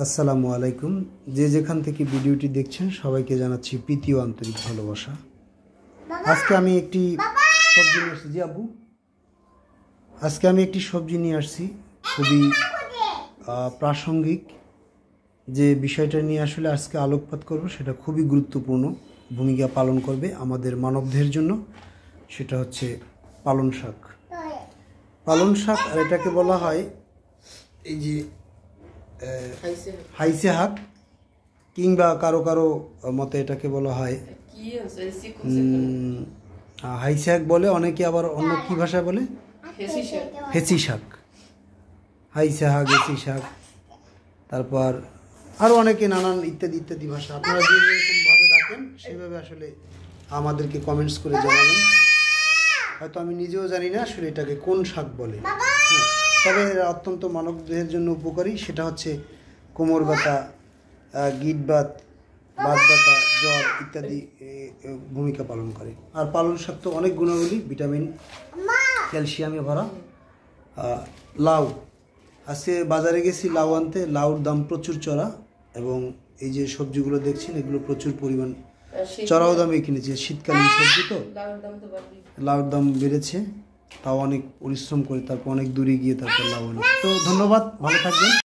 আসসালামু আলাইকুম। যে যেখান থেকে ভিডিওটি দেখছেন সবাইকে জানাচ্ছি প্রীতি ও আন্তরিক ভালোবাসা। আজকে আমি একটি সবজি নিয়ে আসছি। জি আব্বু, আজকে আমি একটি সবজি নিয়ে আসছি, খুবই প্রাসঙ্গিক। যে বিষয়টা নিয়ে আসলে আজকে আলোকপাত করব সেটা খুবই গুরুত্বপূর্ণ ভূমিকা পালন করবে আমাদের মানবদেহের জন্য। সেটা হচ্ছে পালং শাক। পালং শাক, আর এটাকে বলা হয় এই যে হাইসে শাক, কিংবা কারো কারো মতে এটাকে বলা হয় হাইসে শাক বলে, অনেকে আবার অন্য কি ভাষায় বলে হেঁচি শাক, হাইসে শাক, হেঁচি শাক, তারপর আরও অনেকে নানান ইত্যাদি ইত্যাদি ভাষা। আপনারা যে যেরকমভাবে ডাকেন সেইভাবে আসলে আমাদেরকে কমেন্টস করে জানাবেন। হয়তো আমি নিজেও জানি না আসলে এটাকে কোন শাক বলে। তবে এরা অত্যন্ত মানবদেহের জন্য উপকারী। সেটা হচ্ছে কোমর ব্যথা, গিট বাত, বাত ব্যথা, জ্বর ইত্যাদি ভূমিকা পালন করে। আর পালং শাক তো অনেক গুণাবলী, ভিটামিন, ক্যালসিয়ামে ভরা। লাউ, আজকে বাজারে গেছি লাউ আনতে, লাউর দাম প্রচুর চড়া, এবং এই যে সবজিগুলো দেখছেন এগুলো প্রচুর পরিমাণ চড়াও দামে কিনেছি। শীতকালীন সবজি তো লাউর দাম বেড়েছে, তাও অনেক পরিশ্রম করে তারপর অনেক দূরে গিয়ে তারপর লাউ আনি। তো ধন্যবাদ, ভালো থাকবেন।